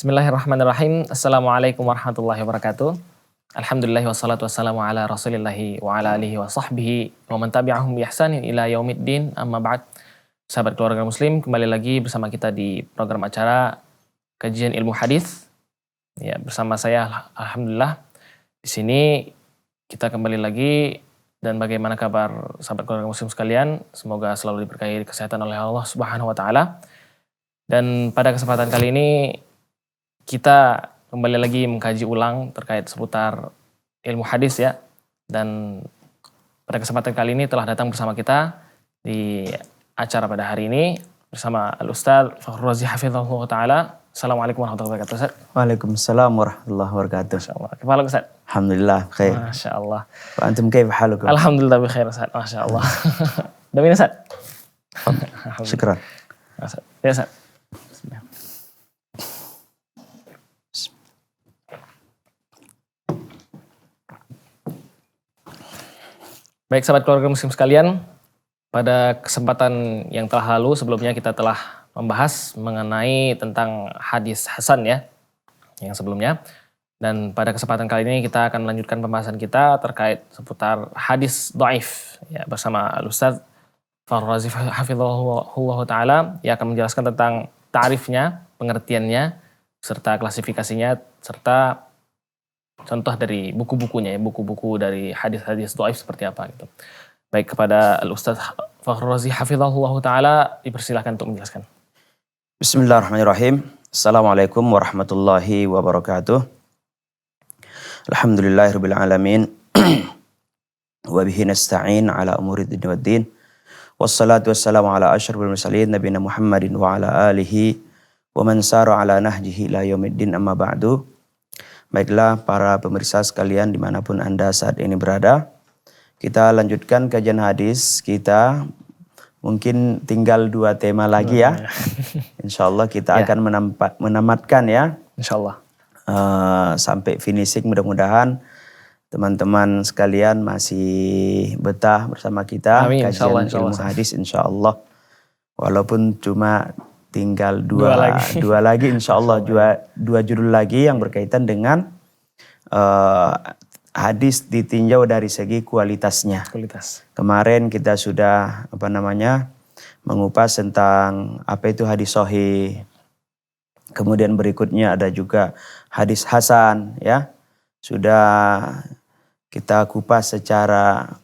Bismillahirrahmanirrahim. Assalamualaikum warahmatullahi wabarakatuh. Alhamdulillah wassalatu wassalamu ala rasulillahi wa ala alihi wa sahbihi wa man tabi'ahum bi ihsanin ila yaumiddin amma ba'd. Sahabat keluarga muslim, kembali lagi bersama kita di program acara kajian ilmu hadis. Ya, bersama saya alhamdulillah. Di sini kita kembali lagi, dan bagaimana kabar sahabat keluarga muslim sekalian? Semoga selalu diberkahi kesehatan oleh Allah Subhanahu wa taala. Dan pada kesempatan kali ini kita kembali lagi mengkaji ulang terkait seputar ilmu hadis ya. Dan pada kesempatan kali ini telah datang bersama kita di acara pada hari ini bersama Al-Ustaz Fakhrul Razi hafizahullah ta'ala. Assalamualaikum warahmatullahi wabarakatuh, Ustaz. Waalaikumsalam warahmatullahi wabarakatuh. Masya Allah. Kepala Ustaz. Alhamdulillah khair. Masya Allah. Wa antum kaifa halukum? Alhamdulillah bikhair Ustaz. Masya Allah. Damin Ustaz. Syukran. Ya Ustaz. Baik sahabat keluarga muslim sekalian, pada kesempatan yang telah lalu sebelumnya kita telah membahas mengenai tentang hadis hasan ya, yang sebelumnya. Dan pada kesempatan kali ini kita akan melanjutkan pembahasan kita terkait seputar hadis dhaif ya, bersama Al-Ustaz Fakhrul Razi hafizahullah ta'ala yang akan menjelaskan tentang ta'rifnya, pengertiannya, serta klasifikasinya, serta contoh dari buku-bukunya ya, buku-buku dari hadis-hadis dhaif seperti apa gitu. Baik, kepada Al-Ustaz Fakhrul Razi hafizahullah ta'ala dipersilahkan untuk menjelaskan. Bismillahirrahmanirrahim. Assalamualaikum warahmatullahi wabarakatuh. Alhamdulillahirabbil alamin. Wa bihi nasta'in ala umuri dunya waddin. Wassalatu wassalamu ala asyrafil mursalin nabiyina Muhammadin wa ala alihi wa man sara ala nahjihi ila yaumiddin amma ba'du. Baiklah para pemirsa sekalian dimanapun Anda saat ini berada, kita lanjutkan kajian hadis kita. Mungkin tinggal 2 tema lagi ya. Insyaallah kita akan menamatkan ya. Insyaallah. Sampai finishing, mudah-mudahan teman-teman sekalian masih betah bersama kita. Amin, kajian ilmu hadis insyaallah. Walaupun cuma tinggal dua lagi insyaallah, dua judul lagi yang berkaitan dengan hadis ditinjau dari segi kualitasnya. Kemarin kita sudah mengupas tentang apa itu hadis sahih. Kemudian berikutnya ada juga hadis hasan ya. Sudah kita kupas secara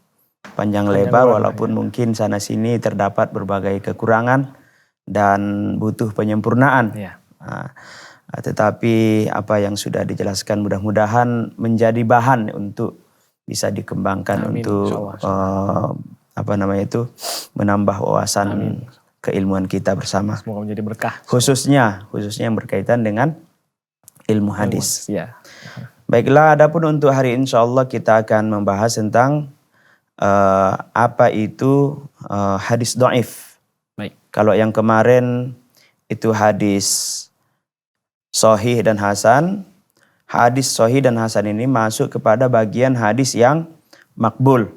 panjang lebar walaupun mungkin sana sini terdapat berbagai kekurangan dan butuh penyempurnaan. Ya. Tetapi apa yang sudah dijelaskan mudah-mudahan menjadi bahan untuk bisa dikembangkan. Amin, untuk menambah wawasan. Amin. Keilmuan kita bersama. Semoga menjadi berkah. Khususnya yang berkaitan dengan ilmu hadis. Ya. Baiklah, adapun untuk hari insyaallah kita akan membahas tentang apa itu hadis dhaif. Kalau yang kemarin itu hadis sahih dan hasan, hadis sahih dan hasan ini masuk kepada bagian hadis yang makbul,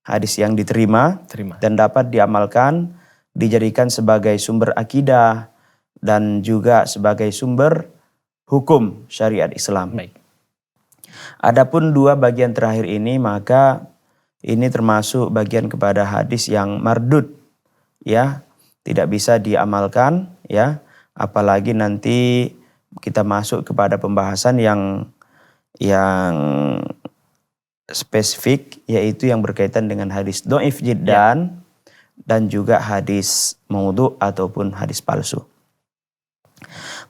hadis yang diterima dan dapat diamalkan, dijadikan sebagai sumber akidah dan juga sebagai sumber hukum syariat Islam. Baik. Adapun 2 bagian terakhir ini, maka ini termasuk bagian kepada hadis yang mardud ya. Tidak bisa diamalkan ya, apalagi nanti kita masuk kepada pembahasan yang spesifik, yaitu yang berkaitan dengan hadis dhaif jiddan dan juga hadis maudhu ataupun hadis palsu.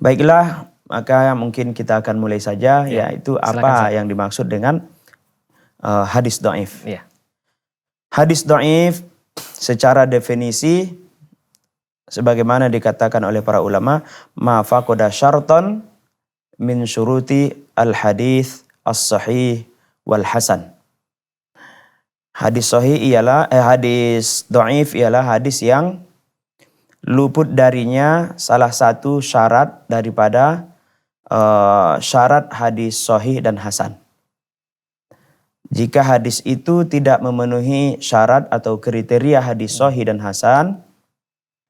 Baiklah, maka mungkin kita akan mulai saja, yaitu apa yang dimaksud dengan hadis dhaif. Ya. Hadis dhaif secara definisi sebagaimana dikatakan oleh para ulama, ma faqada syartan min syuruti al-hadis as-sahih wal hasan. Hadis sahih hadis dhaif ialah hadis yang luput darinya salah satu syarat daripada syarat hadis sahih dan hasan. Jika hadis itu tidak memenuhi syarat atau kriteria hadis sahih dan hasan,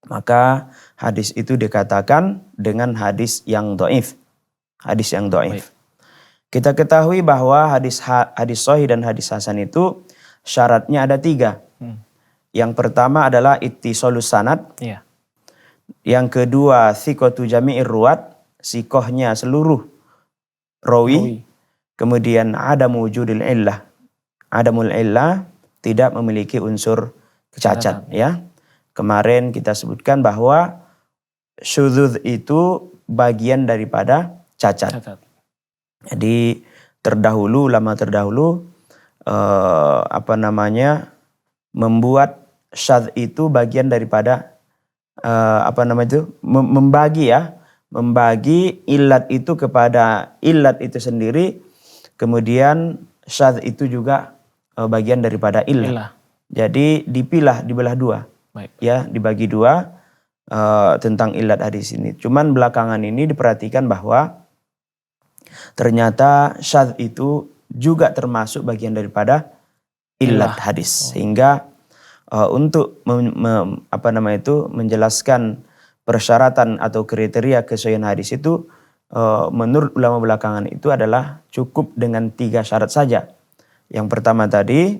maka hadis itu dikatakan dengan hadis yang dhaif. hadis yang dhaif. Baik. Kita ketahui bahwa hadis sahih dan hadis hasan itu syaratnya ada 3. Yang pertama adalah ittisalus sanad. Iya. Yang kedua thiqatu jami'ir ruwat, sikohnya seluruh rawi. Kemudian adamu wujudil illah. Adamul illah, tidak memiliki unsur cacat, ya. Kemarin kita sebutkan bahwa syudzuz itu bagian daripada cacat. Jadi ulama terdahulu membuat syadz itu bagian daripada membagi illat itu kepada illat itu sendiri, kemudian syadz itu juga bagian daripada illah. Jadi dibelah 2. Baik. Ya, dibagi 2 tentang illat hadis ini. Cuman belakangan ini diperhatikan bahwa ternyata syadz itu juga termasuk bagian daripada illat hadis. Sehingga untuk menjelaskan persyaratan atau kriteria kesahihan hadis itu menurut ulama belakangan itu adalah cukup dengan 3 syarat saja. Yang pertama tadi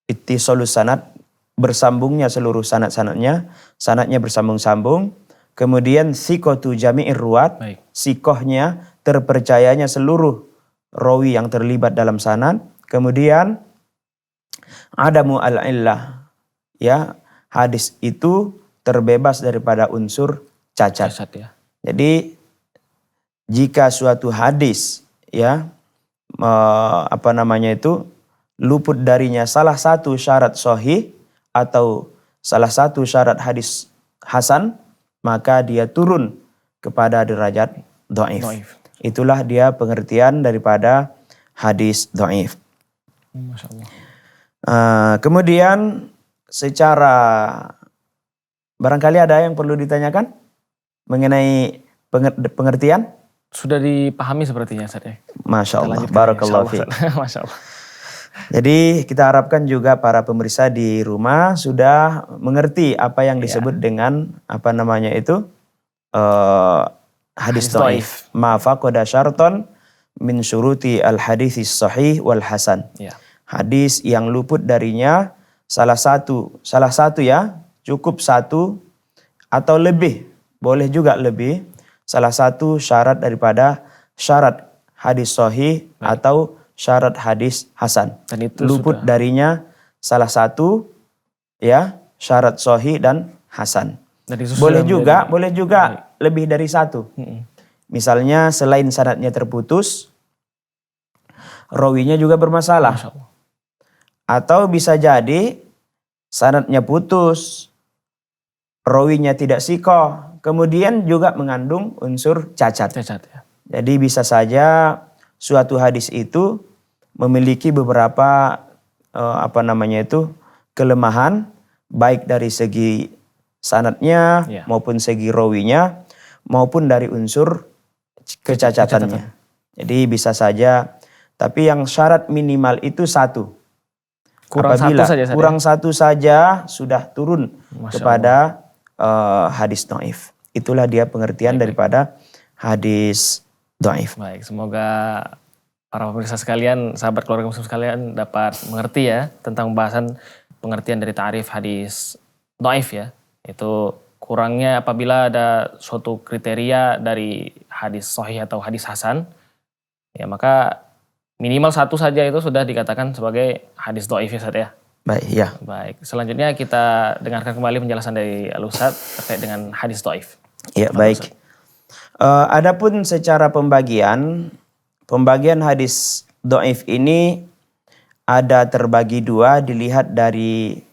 ittisalus sanad, bersambungnya seluruh sanadnya bersambung-sambung. Kemudian thiqatu jami'ir ruwat, sikohnya terpercayanya seluruh rawi yang terlibat dalam sanad. Kemudian adamu al-illah, ya, hadis itu terbebas daripada unsur cacat. Ya. Jadi jika suatu hadis, ya, luput darinya salah satu syarat sahih atau salah satu syarat hadis hasan, maka dia turun kepada derajat dhaif. Itulah dia pengertian daripada hadis dhaif. Masya Allah. Kemudian secara barangkali ada yang perlu ditanyakan mengenai pengertian? Sudah dipahami sepertinya, Ustaz, ya. Masya Allah, barakallahu fiik. Masya Allah. Jadi kita harapkan juga para pemirsa di rumah sudah mengerti apa yang disebut dengan hadis dhaif. Ma faqada syarton min syuruti al haditsis sahih wal hasan. Ya. Hadis yang luput darinya salah satu ya, cukup satu atau lebih, boleh juga lebih, salah satu syarat daripada syarat hadis sahih atau syarat hadis hasan. Dan itu luput darinya salah satu, ya, syarat sahih dan hasan. Boleh juga lebih dari satu. Misalnya selain sanadnya terputus, rawinya juga bermasalah. Atau bisa jadi sanadnya putus, rawinya tidak sikoh, kemudian juga mengandung unsur cacat. Ya. Jadi bisa saja suatu hadis itu memiliki beberapa kelemahan, baik dari segi sanadnya maupun segi rawinya maupun dari unsur kecacatannya. Jadi bisa saja, tapi yang syarat minimal itu satu. Apabila kurang satu saja sudah turun kepada hadis dhaif. Itulah dia pengertian daripada hadis dhaif. Baik, semoga para pemirsa sekalian, sahabat keluarga muslim sekalian dapat mengerti ya tentang pembahasan pengertian dari ta'rif hadis dhaif ya. Itu kurangnya apabila ada suatu kriteria dari hadis sahih atau hadis hasan, ya maka minimal satu saja itu sudah dikatakan sebagai hadis dhaif ya, Ustaz, ya. Baik, ya. Baik, selanjutnya kita dengarkan kembali penjelasan dari Al-Ustaz terkait dengan hadis dhaif. Ya, baik. Adapun secara pembagian hadis dhaif ini ada terbagi 2, dilihat dari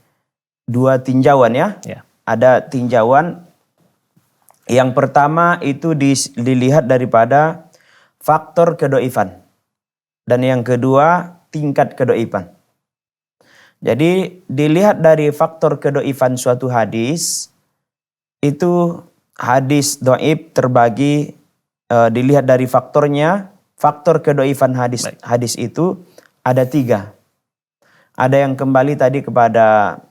2 tinjauan ya. Ada tinjauan yang pertama itu dilihat daripada faktor kedhaifan. Dan yang kedua tingkat kedhaifan. Jadi dilihat dari faktor kedhaifan suatu hadis, itu hadis dhaif terbagi, dilihat dari faktornya, faktor kedhaifan hadis itu ada 3. Ada yang kembali tadi kepada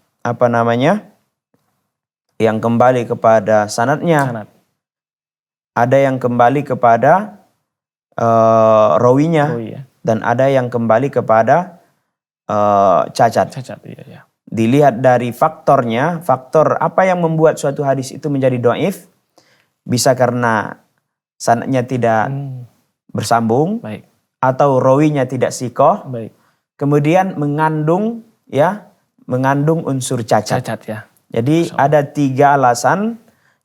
yang kembali kepada sanadnya. Ada yang kembali kepada rawinya, ya. dan ada yang kembali kepada cacat. Cacat, iya. Dilihat dari faktornya, faktor apa yang membuat suatu hadis itu menjadi dhaif, bisa karena sanadnya tidak bersambung, Baik. atau rawinya tidak sikoh, Baik. kemudian mengandung unsur cacat. Ya. Jadi ada 3 alasan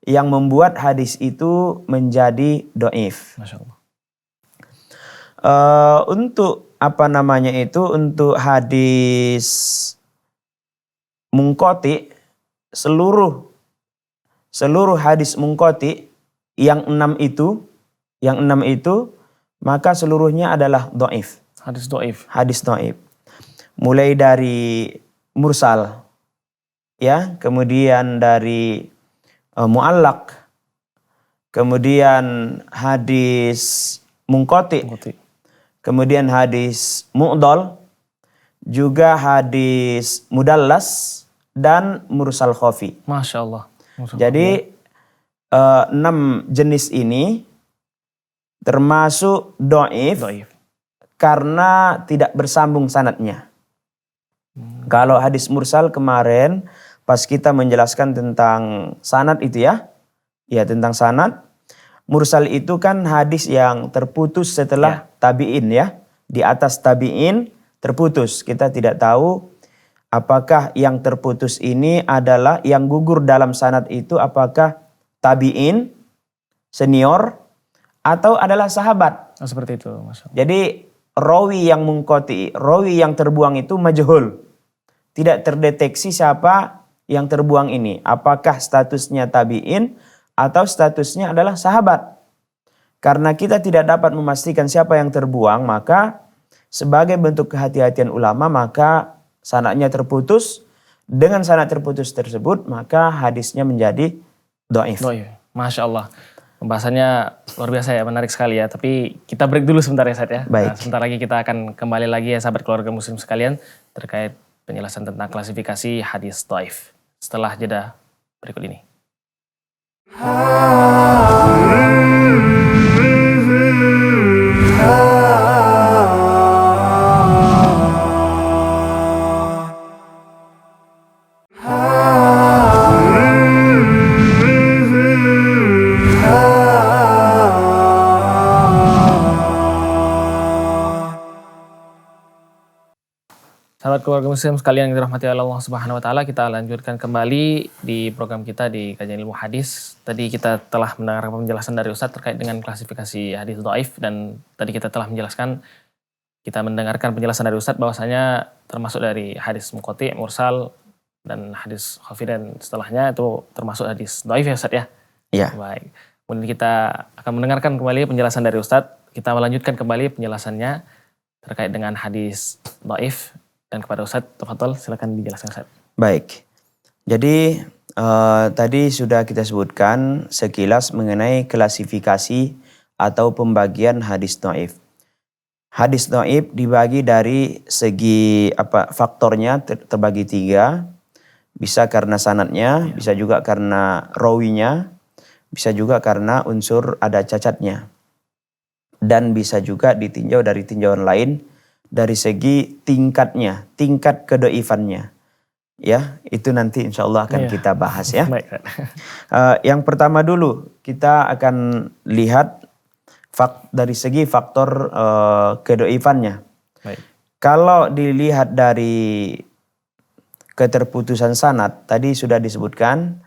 yang membuat hadis itu menjadi dhaif. Masya Allah. Untuk untuk hadis munqati, seluruh hadis munqati yang 6 itu maka seluruhnya adalah dhaif. Hadis dhaif. Hadis dhaif. Mulai dari mursal, ya, kemudian dari muallaq, kemudian hadis munqati, kemudian hadis mu'dal, juga hadis mudallas, dan mursal khafi. Masya Allah. Jadi 6 jenis ini termasuk dhaif karena tidak bersambung sanadnya. Kalau hadis mursal kemarin pas kita menjelaskan tentang sanad itu ya tentang sanad. Mursal itu kan hadis yang terputus setelah tabi'in ya. Di atas tabi'in terputus. Kita tidak tahu apakah yang terputus ini adalah yang gugur dalam sanad itu apakah tabi'in, senior, atau adalah sahabat. Seperti itu, Masya Allah. Jadi rawi yang munqati, rawi yang terbuang itu majhul. Tidak terdeteksi siapa yang terbuang ini. Apakah statusnya tabi'in atau statusnya adalah sahabat. Karena kita tidak dapat memastikan siapa yang terbuang, maka sebagai bentuk kehati-hatian ulama, maka sanadnya terputus. Dengan sanad terputus tersebut, maka hadisnya menjadi dhaif. Masya Allah. Pembahasannya luar biasa ya, menarik sekali ya. Tapi kita break dulu sebentar ya, Ustaz ya. Baik. Nah, sebentar lagi kita akan kembali lagi ya, sahabat keluarga muslim sekalian, terkait penjelasan tentang klasifikasi hadis dhaif. Setelah jeda berikut ini. Sahabat keluarga muslim sekalian yang dirahmati Allah Subhanahu wa taala, kita lanjutkan kembali di program kita di kajian ilmu hadis. Tadi kita telah mendengarkan penjelasan dari Ustadz terkait dengan klasifikasi hadis dhaif, dan tadi kita telah mendengarkan penjelasan dari Ustadz bahwasanya termasuk dari hadis munqati, mursal, dan hadis khafi, dan setelahnya itu termasuk hadis dhaif ya Ustadz ya. Iya. Baik. Kemudian kita akan mendengarkan kembali penjelasan dari Ustadz. Kita melanjutkan kembali penjelasannya terkait dengan hadis dhaif. Dan kepada Ustadz, tafadhol, silakan dijelaskan Ustadz. Baik, jadi tadi sudah kita sebutkan sekilas mengenai klasifikasi atau pembagian hadis dhaif. Hadis dhaif dibagi dari segi faktornya terbagi 3. Bisa karena sanadnya, bisa juga karena rawinya, bisa juga karena unsur ada cacatnya. Dan bisa juga ditinjau dari tinjauan lain, dari segi tingkatnya, tingkat kedhaifannya. Ya, itu nanti insya Allah akan kita bahas ya. Yang pertama dulu, kita akan lihat dari segi faktor kedhaifannya. Kalau dilihat dari keterputusan sanad, tadi sudah disebutkan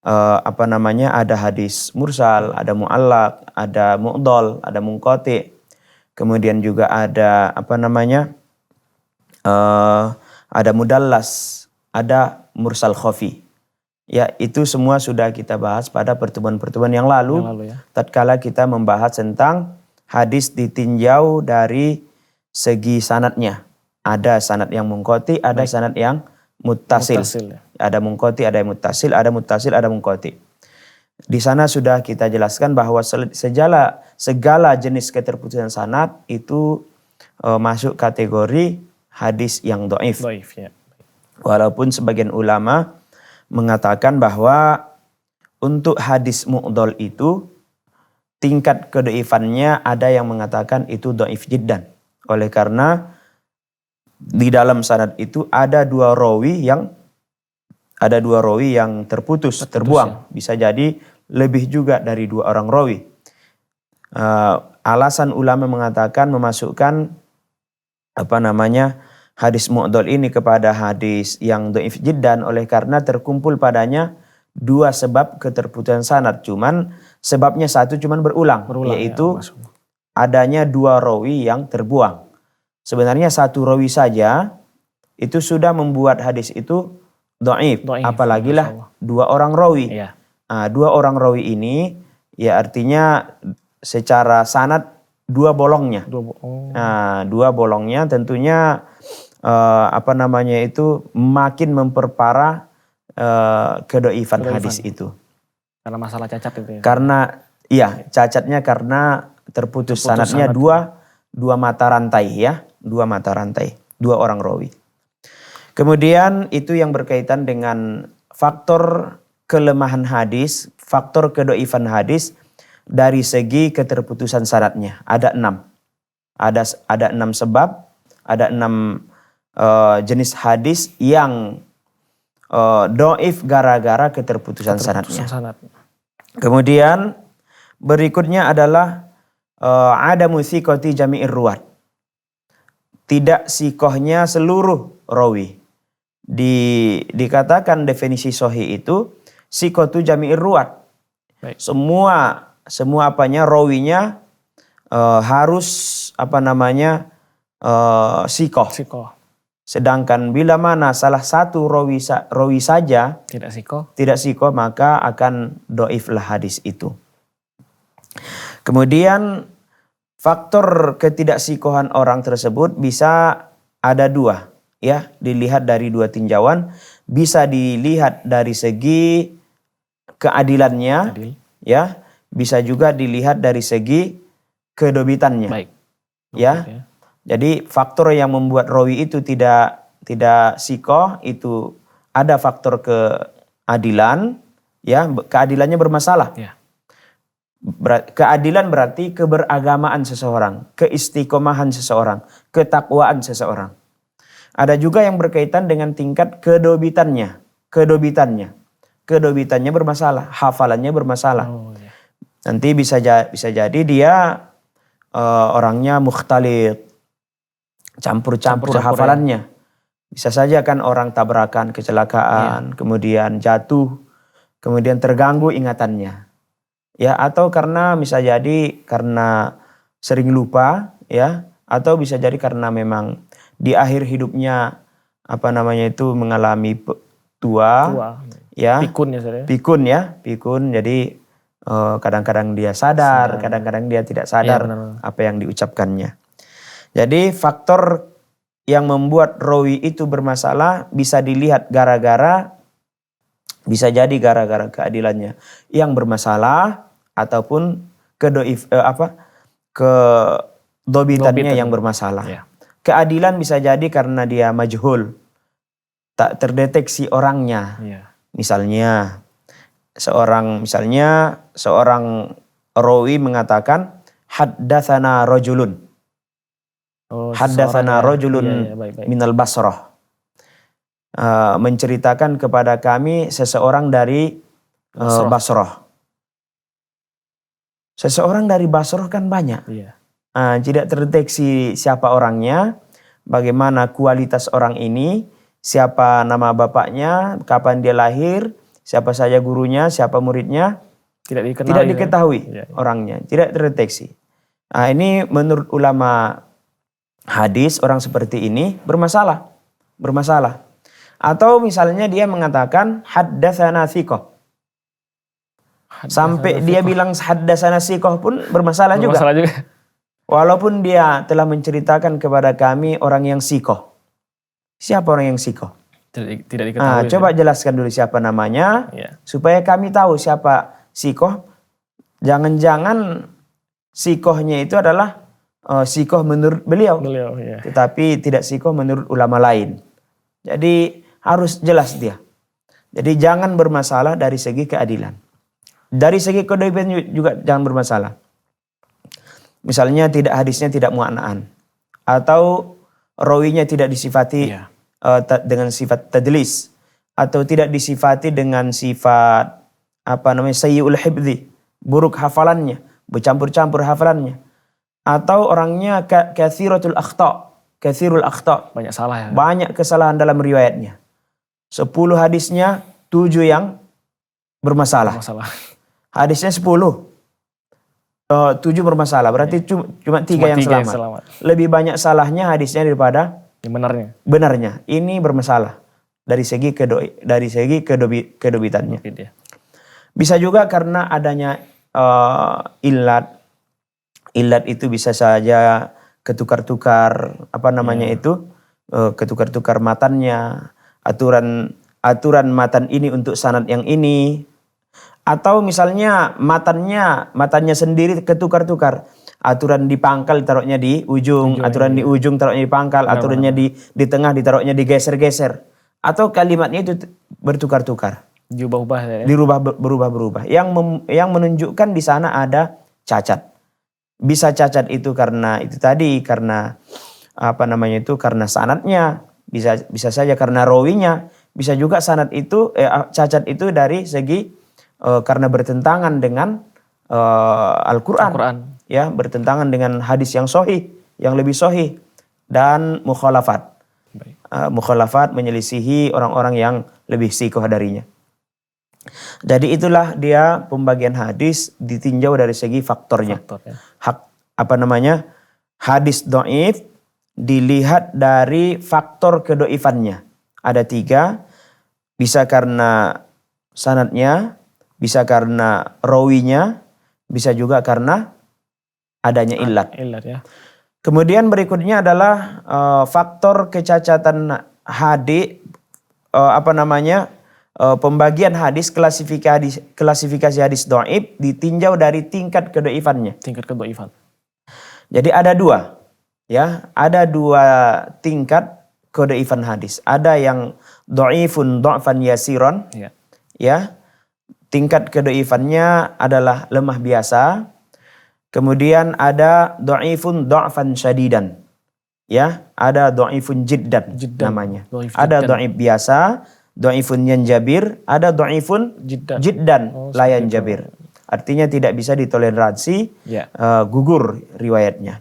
ada hadis mursal, ada muallaq, ada mu'dal, ada munqati. Kemudian juga ada ada mudallas, ada mursal khafi. Ya, itu semua sudah kita bahas pada pertemuan-pertemuan yang lalu ya. Tatkala kita membahas tentang hadis ditinjau dari segi sanadnya. Ada sanad yang munqati, ada sanad yang muttasil. Ya. Ada munqati, ada yang muttasil, ada muttasil, ada munqati. Di sana sudah kita jelaskan bahwa segala jenis keterputusan sanad itu masuk kategori hadis yang dhaif. Ya. Walaupun sebagian ulama mengatakan bahwa untuk hadis mu'dal itu tingkat kedhaifannya ada yang mengatakan itu dhaif jiddan. Oleh karena di dalam sanad itu ada dua rawi yang terputus, terbuang. Ya. Bisa jadi lebih juga dari dua orang rawi. Alasan ulama mengatakan memasukkan hadis mu'dhal ini kepada hadis yang dhaif jiddan oleh karena terkumpul padanya dua sebab keterputusan sanad. Cuman sebabnya satu cuman berulang yaitu ya, adanya dua rawi yang terbuang. Sebenarnya satu rawi saja itu sudah membuat hadis itu dhaif, apalagi lah dua orang rawi. Ya. Dua orang rawi ini ya artinya secara sanad dua bolongnya. Dua bolongnya tentunya itu makin memperparah kedhaifan hadis itu. Karena masalah cacat itu ya. Karena cacatnya karena terputus sanadnya dua mata rantai ya, dua orang rawi. Kemudian itu yang berkaitan dengan faktor kelemahan hadis, faktor kedhaifan hadis dari segi keterputusan sanadnya. Ada 6. Ada 6 sebab, ada 6 jenis hadis yang dhaif gara-gara keterputusan sanadnya. Kemudian berikutnya adalah adamu thiqati jami'ir ruwat. Tidak sikohnya seluruh rawi. Dikatakan definisi sahih itu sikotu jami'ir ruwat. Semua rawinya harus sikoh. Sedangkan bila mana salah satu rawi saja tidak sikoh maka akan dhaiflah hadis itu. Kemudian faktor ketidaksikohan orang tersebut bisa ada dua, ya, dilihat dari dua tinjauan. Bisa dilihat dari segi keadilannya, ya, bisa juga dilihat dari segi kedobitannya. Ya. Jadi faktor yang membuat rawi itu tidak sikoh itu ada faktor keadilan, ya, keadilannya bermasalah. Ya. Keadilan berarti keberagamaan seseorang, keistiqomahan seseorang, ketakwaan seseorang. Ada juga yang berkaitan dengan tingkat kedobitannya. Kedobitannya bermasalah, hafalannya bermasalah. Nanti bisa jadi dia orangnya mukhtalid, campur-campur hafalannya. Bisa saja kan orang tabrakan, kecelakaan, kemudian jatuh, kemudian terganggu ingatannya. Ya, atau karena bisa jadi karena sering lupa, ya, atau bisa jadi karena memang di akhir hidupnya mengalami tua. Ya. Pikun. Jadi kadang-kadang dia sadar, kadang-kadang dia tidak sadar apa yang diucapkannya. Jadi faktor yang membuat rawi itu bermasalah bisa dilihat bisa jadi gara-gara keadilannya yang bermasalah ataupun kedobitannya yang bermasalah. Ya. Keadilan bisa jadi karena dia majhul, tak terdeteksi orangnya. Ya. Misalnya seorang rawi mengatakan haddatsana rajulun. Haddatsana rajulun minal Basrah. Menceritakan kepada kami seseorang dari Basrah. Seseorang dari Basrah kan banyak. Iya. Tidak terdeteksi siapa orangnya, bagaimana kualitas orang ini, siapa nama bapaknya, kapan dia lahir, siapa saja gurunya, siapa muridnya. Tidak diketahui orangnya, tidak terdeteksi. Ini menurut ulama hadis orang seperti ini bermasalah. Atau misalnya dia mengatakan haddatsana thiqah. Sampai dia bilang haddatsana thiqah pun bermasalah juga. Walaupun dia telah menceritakan kepada kami orang yang thiqah. Siapa orang yang thiqah? Tidak diketahui. Coba jelaskan dulu siapa namanya, supaya kami tahu siapa thiqah. Jangan-jangan thiqahnya itu adalah thiqah menurut beliau. Tetapi tidak thiqah menurut ulama lain. Jadi harus jelas dia. Jadi jangan bermasalah dari segi keadilan. Dari segi kedaiban juga jangan bermasalah. Misalnya hadisnya tidak mu'ana'an. Atau rawinya tidak disifati dengan sifat tadlis. Atau tidak disifati dengan sifat sayyi'ul hibdi. Buruk hafalannya. Bercampur-campur hafalannya. Atau orangnya kathirul akhta. Banyak salah ya. Banyak kesalahan dalam riwayatnya. 10 hadisnya 7 yang bermasalah. Hadisnya 10. 7 bermasalah, berarti cuma 3 yang selamat. Lebih banyak salahnya hadisnya daripada yang benarnya. Ini bermasalah dari segi kedobitannya. Bisa juga karena adanya illat. Illat itu bisa saja ketukar-tukar ketukar-tukar matannya, aturan matan ini untuk sanad yang ini. Atau misalnya matannya sendiri ketukar-tukar. Aturan di pangkal taruhnya di ujung, aturan di ujung taruhnya di pangkal, aturannya di tengah ditaruhnya digeser-geser. Atau kalimatnya itu bertukar-tukar. Diubah-ubah ya. Berubah-berubah. Yang menunjukkan di sana ada cacat. Bisa cacat itu karena karena sanadnya, bisa saja karena rawinya, bisa juga sanad itu cacat itu dari segi karena bertentangan dengan Al-Quran. Ya, bertentangan dengan hadis yang sahih, yang lebih sahih, dan mukhalafat. Mukhalafat menyelisihi orang-orang yang lebih sikoh darinya. Jadi itulah dia pembagian hadis ditinjau dari segi faktornya. Hadis dhaif dilihat dari faktor kedoifannya. Ada 3, bisa karena sanadnya, bisa karena rawinya, bisa juga karena adanya illat. Ya. Kemudian berikutnya adalah faktor kecacatan hadis, pembagian hadis, klasifikasi hadis dhaif ditinjau dari tingkat kedoifannya. Tingkat kedoifan. Jadi ada 2, ya, ada 2 tingkat kedoifan hadis. Ada yang dhaifun dha'fan yasiron, ya. Tingkat kedoifannya adalah lemah biasa. Kemudian ada dhaifun dha'fan syadidan. Ya, ada dhaifun jiddan namanya. Ada dhaif biasa, dhaifun yanjabir, ada dhaifun jiddan la yanjabir. Artinya tidak bisa ditoleransi, gugur riwayatnya.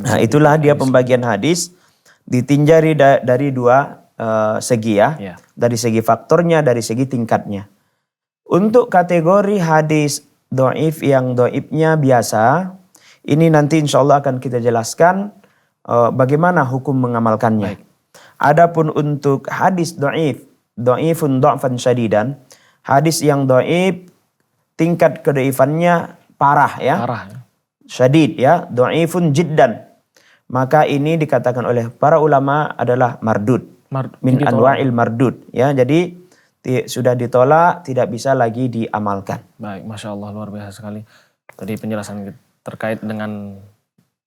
Nah, itulah dia pembagian hadis ditinjau dari 2 segi ya. Dari segi faktornya, dari segi tingkatnya. Untuk kategori hadis dhaif yang dhaifnya biasa, ini nanti insya Allah akan kita jelaskan bagaimana hukum mengamalkannya. Adapun untuk hadis dhaif, dhaifun dha'fan syadidan, hadis yang dhaif tingkat kedhaifannya parah ya. Syadid ya, dhaifun jiddan. Maka ini dikatakan oleh para ulama adalah mardud. Min anwa'il mardud ya. Jadi sudah ditolak, tidak bisa lagi diamalkan. Baik, Masya Allah, luar biasa sekali. Tadi penjelasan terkait dengan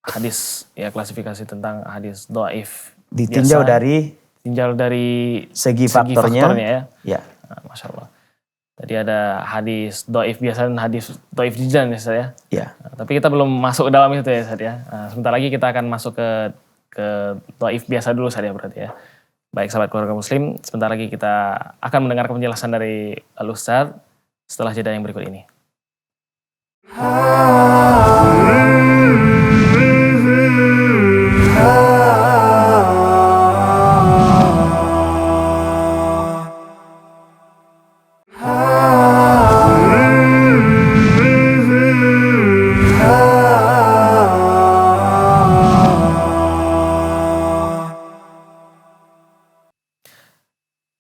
hadis, ya, klasifikasi tentang hadis dhaif. Ditinjau dari segi faktornya ya. Nah, Masya Allah. Tadi ada hadis dhaif biasa dan hadis dhaif jiddan ya, Ustaz ya. Ya. Nah, tapi kita belum masuk ke dalam itu ya, Ustaz ya. Nah, sebentar lagi kita akan masuk ke dhaif biasa dulu, Ustaz ya, berarti ya. Baik sahabat keluarga muslim, sebentar lagi kita akan mendengarkan penjelasan dari Al-Ustaz setelah jeda yang berikut ini.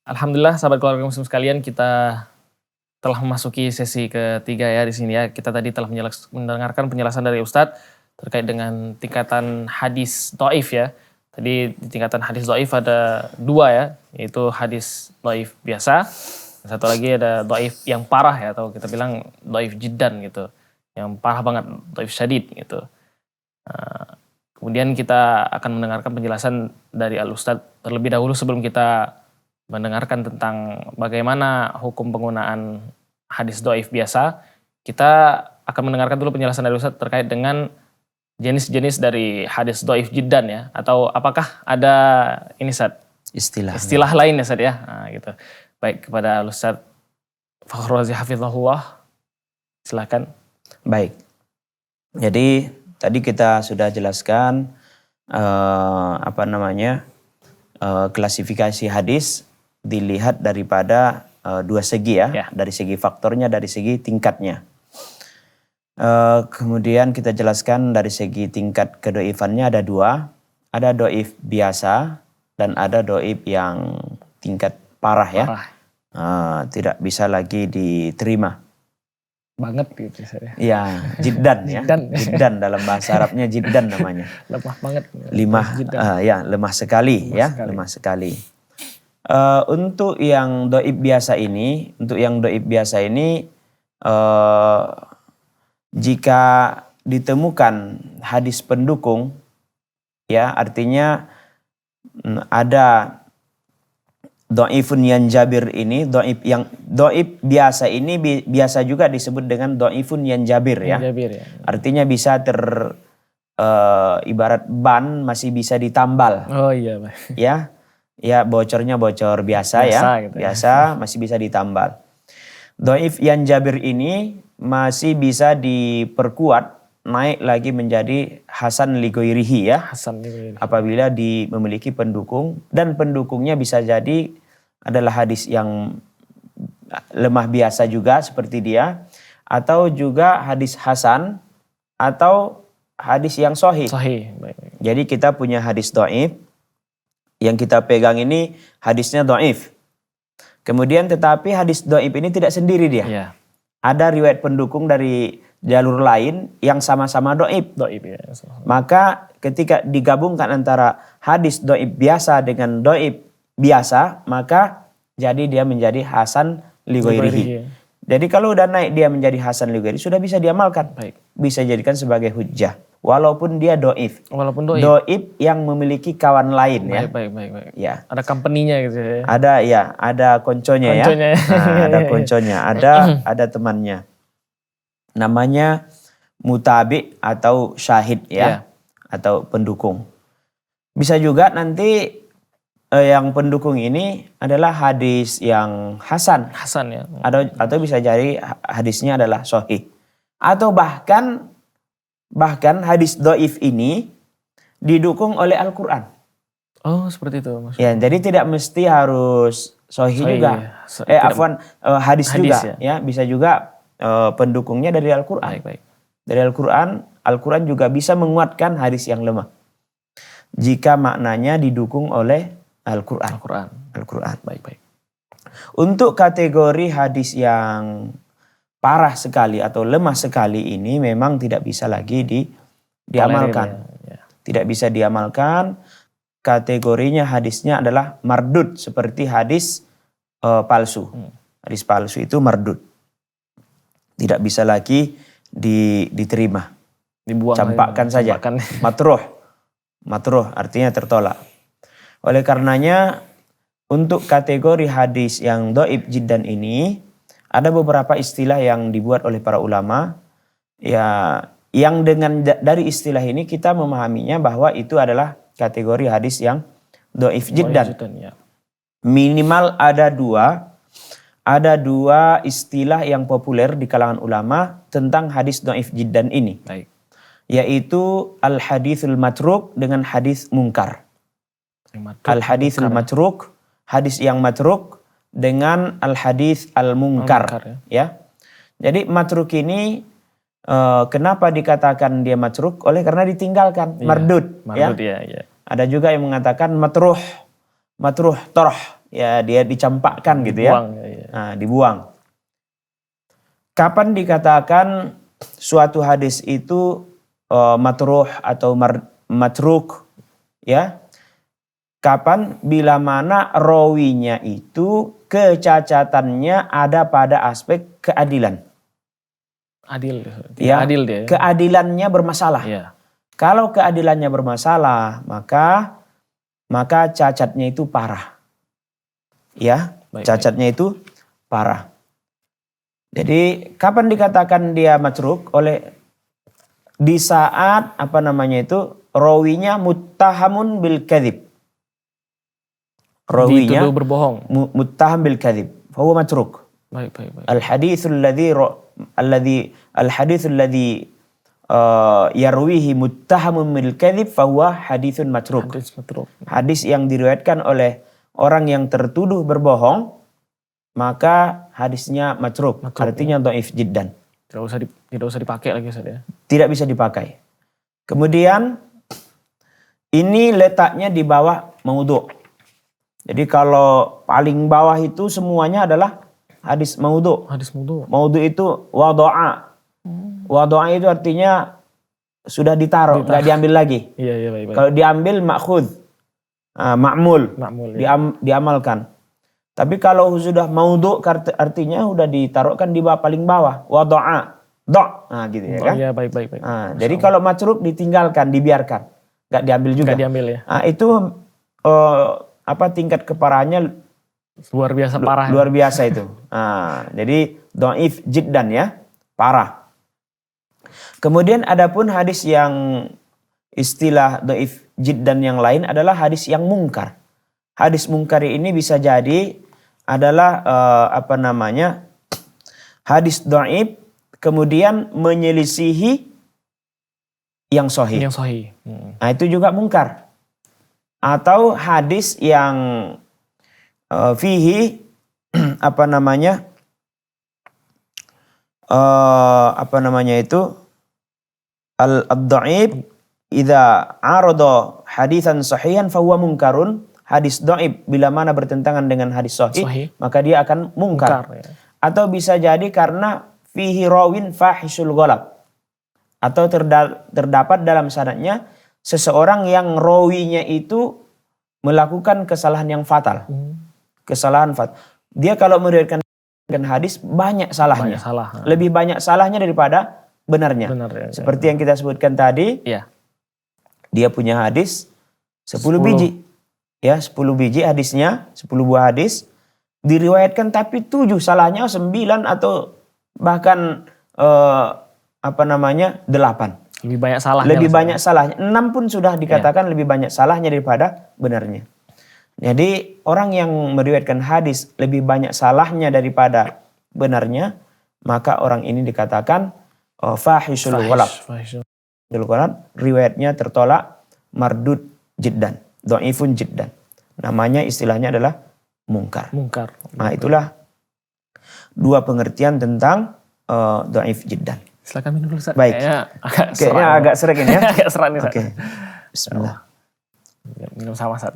Alhamdulillah sahabat keluarga muslim sekalian, kita telah memasuki sesi ketiga ya di sini ya. Kita tadi telah mendengarkan penjelasan dari Ustadz terkait dengan tingkatan hadis dhaif ya. Tadi di tingkatan hadis dhaif ada 2 ya, yaitu hadis dhaif biasa, satu lagi ada dhaif yang parah ya, atau kita bilang dhaif jiddan gitu, yang parah banget, dhaif syadid gitu. Kemudian kita akan mendengarkan penjelasan dari Al-Ustadz terlebih dahulu sebelum kita mendengarkan tentang bagaimana hukum penggunaan hadis dhaif biasa. Kita akan mendengarkan dulu penjelasan dari Ustadz terkait dengan jenis-jenis dari hadis dhaif jiddan ya, atau apakah ada ini Ustaz, istilah lain ya Ustaz ya? Nah, gitu. Baik, kepada Ustaz Fakhrul Razi hafizahullah, silakan. Baik. Jadi tadi kita sudah jelaskan klasifikasi hadis dilihat daripada dua segi ya, dari segi faktornya, dari segi tingkatnya. Kemudian kita jelaskan dari segi tingkat kedhaifannya ada dua. Ada dhaif biasa dan ada dhaif yang tingkat parah ya. Tidak bisa lagi diterima. Banget gitu saya. Ya, jiddan ya. Jiddan dalam bahasa Arabnya jiddan namanya. Lemah banget. Lemah sekali. Lemah sekali. Untuk yang dhaif biasa ini, jika ditemukan hadis pendukung, ya artinya ada dhaifun yanjabir ini, dhaif biasa ini biasa juga disebut dengan dhaifun yanjabir ya. Artinya bisa ibarat ban masih bisa ditambal. Oh iya, Ya bocornya bocor biasa ya, gitu biasa masih bisa ditambal. Dhaif yanjabir ini masih bisa diperkuat, naik lagi menjadi hasan li ghairihi ya. Apabila memiliki pendukung, dan pendukungnya bisa jadi adalah hadis yang lemah biasa juga seperti dia, atau juga hadis hasan, atau hadis yang sahih. Jadi kita punya hadis dhaif, yang kita pegang ini hadisnya dhaif. Kemudian tetapi hadis dhaif ini tidak sendiri dia. Iya. Ada riwayat pendukung dari jalur lain yang sama-sama dhaif. Ya. Maka ketika digabungkan antara hadis dhaif biasa dengan dhaif biasa, maka jadi dia menjadi hasan li ghairihi. Jadi kalau udah naik dia menjadi hasan li ghairihi, sudah bisa diamalkan. Bisa jadikan sebagai hujjah. Walaupun dia dhaif. Dhaif yang memiliki kawan lain ya. Baik. Ya. Ada company-nya gitu ya. Ada konconya ya. Ada konconya, ada temannya. Namanya mutabi atau syahid ya. Atau pendukung. Bisa juga nanti yang pendukung ini adalah hadis yang hasan ya. Atau bisa jadi hadisnya adalah sahih. Atau bahkan hadis dhaif ini didukung oleh Al-Quran. Oh, seperti itu maksudnya. Ya, jadi tidak mesti harus sahih juga. Hadis juga ya. Bisa juga pendukungnya dari Al-Quran. Dari Al-Quran juga bisa menguatkan hadis yang lemah. Jika maknanya didukung oleh Al-Quran. Baik. Untuk kategori hadis yang parah sekali atau lemah sekali ini memang tidak bisa lagi diamalkan. Tidak bisa diamalkan. Kategorinya hadisnya adalah mardud, seperti hadis palsu. Hadis palsu itu mardud. Tidak bisa lagi diterima. Dibuang. Campakkan saja. Matruh artinya tertolak. Oleh karenanya untuk kategori hadis yang dhaif jiddan ini ada beberapa istilah yang dibuat oleh para ulama, ya, yang dengan dari istilah ini kita memahaminya bahwa itu adalah kategori hadis yang dhaif jiddan. Minimal ada dua istilah yang populer di kalangan ulama tentang hadis dhaif jiddan ini. Yaitu al-hadithul matruk dengan hadis mungkar. Al-hadithul matruk, hadis yang matruk, dengan al-hadis al-munkar ya. Jadi matruk ini kenapa dikatakan dia matruk? Oleh karena ditinggalkan, mardud ya. Ada juga yang mengatakan matruh toroh ya, dia dicampakkan gitu ya. Nah, dibuang. Kapan dikatakan suatu hadis itu matruh atau matruk ya? Kapan? Bila mana rawinya itu kecacatannya ada pada aspek keadilan. Adil dia. Keadilannya bermasalah. Kalau keadilannya bermasalah, maka cacatnya itu parah. Ya, cacatnya itu parah. Jadi kapan dikatakan dia matruk? di saat rawinya muttahamun bil kadzib. Rawinya dituduh berbohong. muttaham bil kadzib, fahuwa matruk. Baik, baik, baik. Al haditsul ladzi yarwihi muttahamun bil kadzib fahuwa haditsun matruk. Hadis matruk. Hadis yang diriwayatkan oleh orang yang tertuduh berbohong, maka hadisnya matruk. Artinya dhaif jiddan. Tidak usah dipakai lagi Ustaz ya. Tidak bisa dipakai. Kemudian ini letaknya di bawah maudhu'. Jadi kalau paling bawah itu semuanya adalah hadis maudhu'. Hadis maudhu'. Maudhu' itu wadha'a. Wadha'a itu artinya sudah ditaruh, nggak diambil lagi. Iya, baik. Kalau diambil ma'khudh, ma'mul, Ya. diamalkan. Tapi kalau sudah maudhu' artinya sudah ditaruhkan di bawah, paling bawah. Wadha'a, gitu ya kan? Iya, baik. Jadi kalau matruk ditinggalkan, dibiarkan, nggak diambil juga. Nggak diambil ya. Itu tingkat keparahannya Luar biasa parah. Luar biasa itu. Jadi dhaif jiddan ya, parah. Kemudian adapun hadis yang istilah dhaif jiddan yang lain adalah hadis yang mungkar. Hadis mungkar ini bisa jadi adalah hadis dhaif kemudian menyelisihi yang sahih. Yang sahih. Nah, itu juga mungkar. Atau hadis yang fihi al-dhaif idza arada hadisan sahihan fahuwa munkarun. Hadis dhaif bila mana bertentangan dengan hadis sahih, maka dia akan mungkar. Ya. Atau bisa jadi karena fihi rawin fahisul ghalab. Atau terdapat dalam sanadnya seseorang yang rawinya itu melakukan kesalahan yang fatal. Kesalahan fatal. Dia kalau meriwayatkan hadis banyak salahnya. Lebih banyak salahnya daripada benarnya. Seperti yang kita sebutkan tadi. Iya. Dia punya hadis 10 biji. Ya, 10 biji hadisnya, 10 buah hadis diriwayatkan tapi 7 salahnya, 9 atau bahkan 8. Lebih banyak salahnya. Lebih banyak salahnya. 6 pun sudah dikatakan lebih banyak salahnya daripada benarnya. Jadi orang yang meriwayatkan hadis lebih banyak salahnya daripada benarnya, maka orang ini dikatakan fahisul ghalab. Riwayatnya tertolak, mardud jiddan, dhaifun jiddan. Namanya istilahnya adalah mungkar. Nah, itulah 2 pengertian tentang dhaif jiddan. Silakan minum dulu Ustaz. Baik. Kayaknya agak serak ini ya. Agak serak nih Ustaz. Oke. Bismillah. Minum sama Ustaz.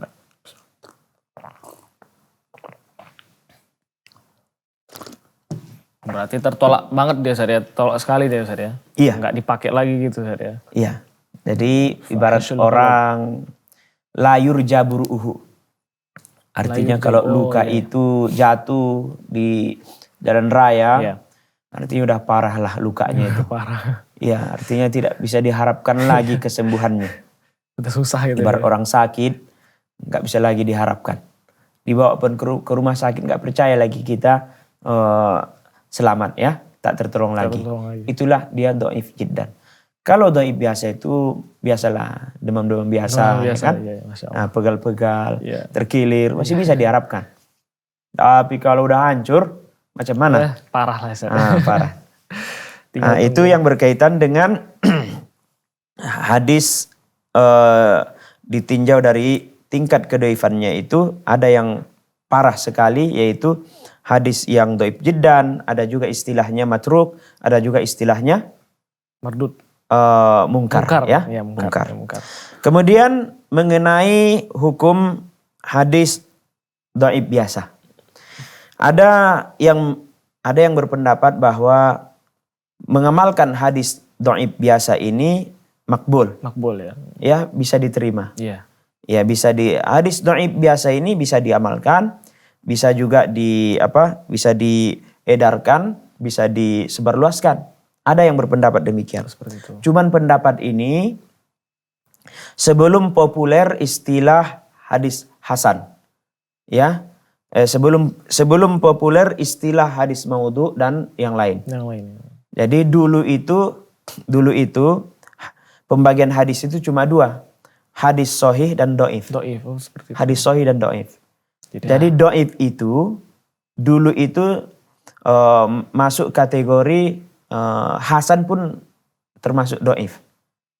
Berarti tertolak banget dia Ustaz ya. Tolak sekali dia Ustaz ya. Iya. Nggak dipakai lagi gitu Ustaz ya. Iya. Jadi ibarat orang la yurja buruhu. Artinya kalau luka itu jatuh di jalan raya, artinya udah parah lah lukanya itu. Parah. Ya, artinya tidak bisa diharapkan lagi kesembuhannya. Udah susah gitu. Ibarat orang sakit, nggak bisa lagi diharapkan. Dibawa pun ke rumah sakit, nggak percaya lagi kita selamat ya, tak tertolong lagi. Itulah dia dhaif jiddan. Kalau dhaif biasa itu biasalah, demam-demam biasa, kan? Ya, nah, pegal-pegal, terkilir, masih bisa diharapkan. Tapi kalau udah hancur, macam mana? Parah lah. Parah. Nah, itu yang berkaitan dengan hadis ditinjau dari tingkat kedhaifannya itu ada yang parah sekali, yaitu hadis yang dhaif jiddan, ada juga istilahnya matruk, ada juga istilahnya mardud. Mungkar. Mungkar. Kemudian mengenai hukum hadis dhaif biasa. Ada yang berpendapat bahwa mengamalkan hadis dhaif biasa ini makbul. Makbul ya. Ya, bisa diterima. Iya. Ya, hadis dhaif biasa ini bisa diamalkan, bisa juga bisa diedarkan, bisa disebarluaskan. Ada yang berpendapat demikian. Seperti itu. Cuman pendapat ini sebelum populer istilah hadis hasan. Ya. Sebelum populer istilah hadis maudhu dan yang lain. Yang lain. Jadi dulu itu pembagian hadis itu cuma dua. Hadis sahih dan do'if. Do'if, seperti itu. Hadis sahih dan do'if. Tidak. Jadi do'if itu dulu itu masuk kategori hasan pun termasuk do'if.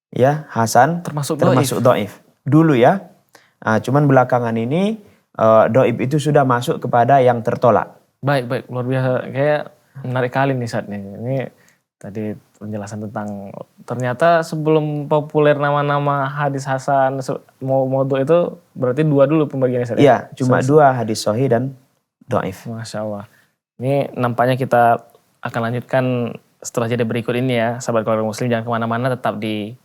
Ya, hasan termasuk do'if. Dulu ya. Cuman belakangan ini do'if itu sudah masuk kepada yang tertolak. Baik, luar biasa. Kayak menarik kali nih saat ini. Ini tadi penjelasan tentang ternyata sebelum populer nama-nama hadis hasan maudhu itu berarti dua dulu pembagiannya Ustaz. Iya, cuma dua, hadis sahih dan dhaif. Masya Allah. Ini nampaknya kita akan lanjutkan setelah jeda berikut ini ya, sahabat keluarga muslim, jangan kemana-mana, tetap di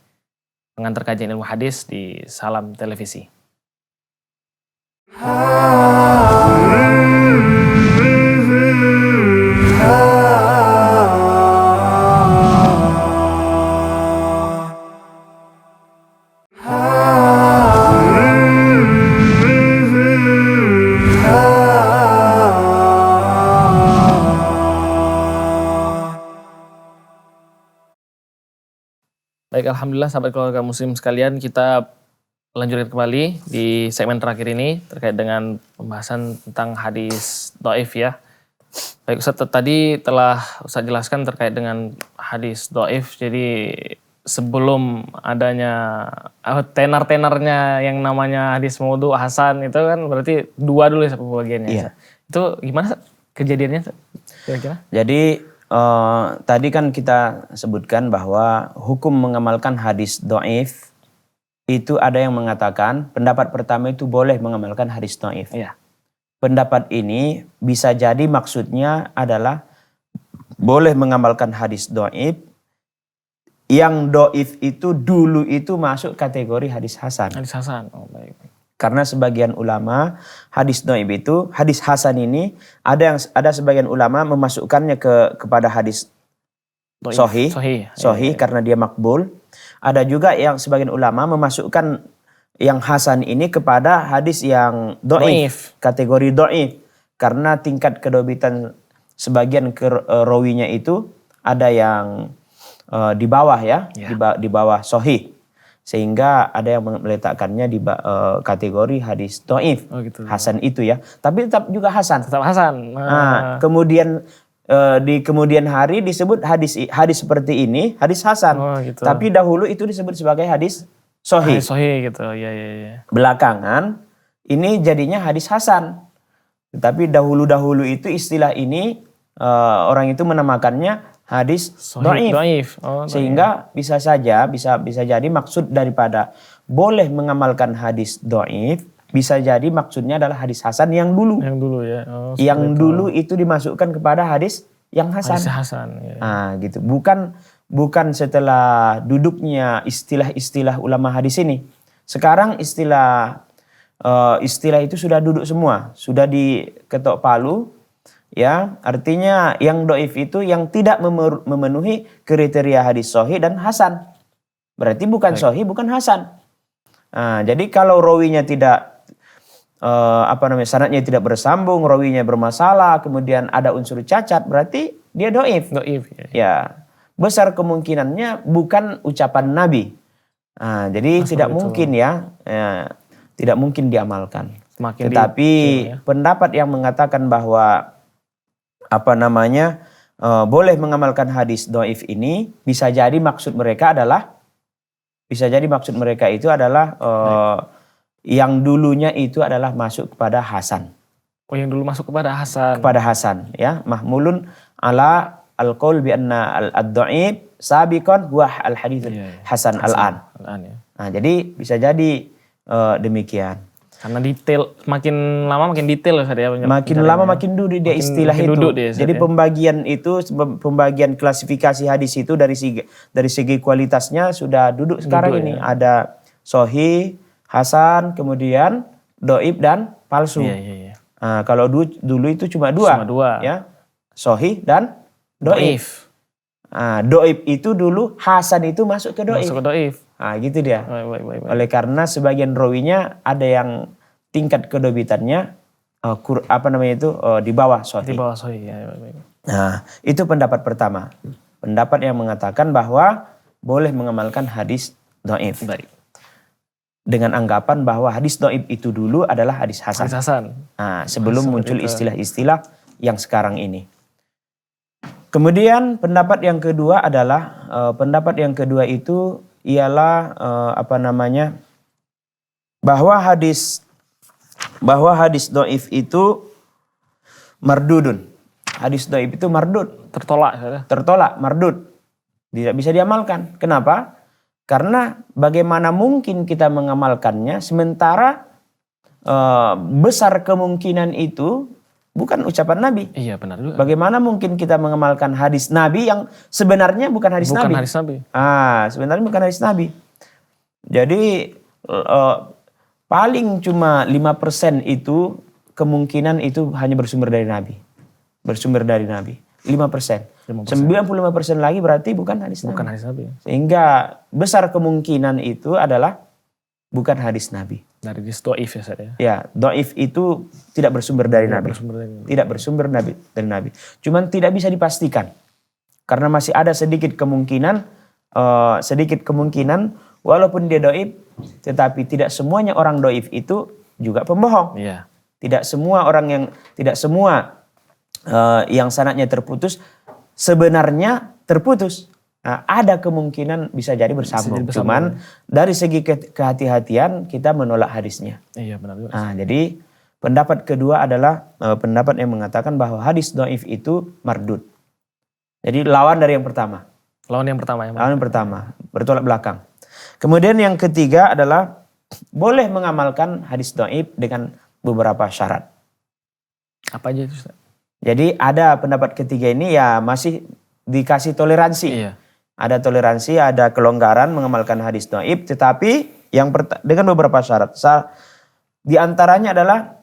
pengantar kajian ilmu hadis di Salam Televisi. Baik, alhamdulillah sahabat keluarga muslim sekalian, kita lanjutkan kembali di segmen terakhir ini terkait dengan pembahasan tentang hadis dhaif ya. Baik Ustaz, tadi telah Ustaz jelaskan terkait dengan hadis dhaif. Jadi sebelum adanya tenar-tenarnya yang namanya hadis maudhu hasan itu kan berarti dua dulu ya pembagiannya. Iya. Itu gimana kejadiannya kira-kira? Jadi tadi kan kita sebutkan bahwa hukum mengamalkan hadis dhaif itu ada yang mengatakan pendapat pertama itu boleh mengamalkan hadis dhaif. Iya. Pendapat ini bisa jadi maksudnya adalah boleh mengamalkan hadis dhaif yang dhaif itu dulu itu masuk kategori hadis hasan. Hadis hasan. Oh, baik. Karena sebagian ulama hadis dhaif itu, hadis hasan ini ada sebagian ulama memasukkannya kepada hadis sahih karena dia makbul. Ada juga yang sebagian ulama memasukkan yang hasan ini kepada hadis yang dhaif, kategori dhaif, karena tingkat kedobitan sebagian rawinya itu ada yang di bawah ya, di bawah sahih. Sehingga ada yang meletakkannya di kategori hadis dhaif. Oh, gitu. Hasan itu ya. Tapi tetap juga hasan. Tetap hasan. Nah, kemudian di kemudian hari disebut hadis seperti ini, hadis hasan. Oh, gitu. Tapi dahulu itu disebut sebagai hadis sahih. Hadis sahih gitu. Ya. Belakangan ini jadinya hadis hasan. Tetapi dahulu-dahulu itu istilah ini orang itu menamakannya hadis dhaif. Sehingga bisa jadi maksud daripada boleh mengamalkan hadis dhaif, bisa jadi maksudnya adalah hadis hasan yang dulu. Yang dulu ya. Yang dulu itu dimasukkan kepada hadis yang hasan. Hadis hasan. Ya. Nah, gitu. Bukan setelah duduknya istilah-istilah ulama hadis ini. Sekarang istilah itu sudah duduk semua, sudah diketok palu. Ya, artinya yang dhaif itu yang tidak memenuhi kriteria hadis sahih dan hasan. Berarti bukan sahih, bukan hasan. Nah, jadi kalau rawinya tidak sanadnya tidak bersambung, rawinya bermasalah, kemudian ada unsur cacat, berarti dia dhaif. Dhaif. Ya. Besar kemungkinannya bukan ucapan Nabi. Nah, jadi tidak mungkin tidak mungkin diamalkan. Tetapi pendapat yang mengatakan bahwa boleh mengamalkan hadis dhaif ini bisa jadi maksud mereka itu adalah yang dulunya itu adalah masuk kepada hasan. Oh, yang dulu masuk kepada hasan. Kepada hasan ya, mahmulun ala al-qaul bi anna ad-dhaif sabiqan huwa al-hadits hasan al-an. Ya. Nah, jadi bisa jadi demikian. Karena detail, makin lama makin detail ya. Makin lama makin duduk dia istilah itu. Jadi pembagian klasifikasi hadis itu dari segi kualitasnya sudah duduk sekarang ini. Ya. Ada sahih, hasan, kemudian dhaif dan palsu. Iya. Nah, kalau dulu itu cuma dua. Ya. Sahih dan dhaif. Nah, dhaif itu dulu, hasan itu masuk ke dhaif. Nah, gitu dia. Baik. Oleh karena sebagian rawinya ada yang tingkat kedobitannya di bawah sahih. Di bawah sahih ya. Baik. Nah, itu pendapat pertama. Pendapat yang mengatakan bahwa boleh mengamalkan hadis dhaif. Baik. Dengan anggapan bahwa hadis dhaif itu dulu adalah hadis hasan. Hadis hasan. Nah, sebelum Seperti muncul itu. istilah-istilah yang sekarang ini. Kemudian pendapat yang kedua adalah itu ialah bahwa hadis dhaif itu mardudun. Hadis dhaif itu mardud, Tertolak. Ya. tertolak, mardud. Tidak bisa diamalkan. Kenapa? Karena bagaimana mungkin kita mengamalkannya sementara besar kemungkinan itu bukan ucapan Nabi. Iya benar juga. Bagaimana mungkin kita mengamalkan hadis Nabi yang sebenarnya bukan hadis Bukan Nabi? hadis Nabi. Sebenarnya bukan hadis Nabi. Jadi paling cuma 5% itu kemungkinan itu hanya bersumber dari Nabi. Bersumber dari Nabi. 5%. 95% lagi berarti bukan hadis Nabi. Bukan hadis Nabi. Sehingga besar kemungkinan itu adalah bukan hadis Nabi. Dari hadis dhaif ya Ustaz ya. Ya, dhaif itu tidak bersumber dari Nabi. Bersumber dari Nabi. Tidak bersumber dari Nabi. Cuman tidak bisa dipastikan. Karena masih ada sedikit kemungkinan walaupun dia dhaif, tetapi tidak semuanya orang dhaif itu juga pembohong. Iya. Tidak semua yang sanadnya terputus sebenarnya terputus. Nah, ada kemungkinan bisa jadi bersambung. Cuman dari segi kehati-hatian kita menolak hadisnya. Iya benar juga. Nah, jadi pendapat kedua adalah pendapat yang mengatakan bahwa hadis dhaif itu mardud. Jadi lawan dari yang pertama. Lawan yang pertama ya. Lawan yang pertama, bertolak belakang. Kemudian yang ketiga adalah boleh mengamalkan hadis dhaif dengan beberapa syarat. Apa aja itu Ustaz? Jadi ada pendapat ketiga ini ya masih dikasih toleransi. Iya. Ada toleransi, ada kelonggaran mengamalkan hadis dhaif, tetapi dengan beberapa syarat. Di antaranya adalah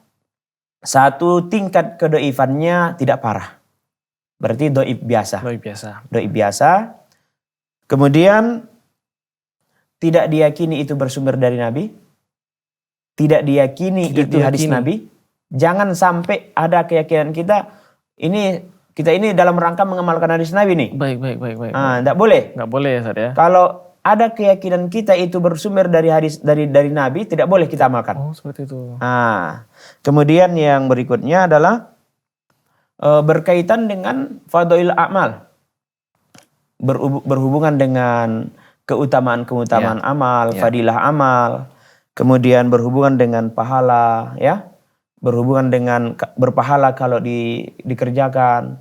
satu, tingkat kedhaifannya tidak parah. Berarti dhaif biasa. Dhaif biasa. Dhaif biasa. Kemudian tidak diyakini itu bersumber dari Nabi. Tidak diyakini itu hadis Nabi. Jangan sampai ada keyakinan kita ini dalam rangka mengamalkan hadis Nabi nih. Baik. Tidak boleh. Nggak boleh ya Ustaz ya. Kalau ada keyakinan kita itu bersumber dari hadis dari Nabi, tidak boleh kita amalkan. Oh seperti itu. Kemudian yang berikutnya adalah berkaitan dengan fadhail a'mal. Berhubungan dengan keutamaan amal, fadilah amal. Kemudian berhubungan dengan pahala, ya. Berhubungan dengan berpahala kalau dikerjakan.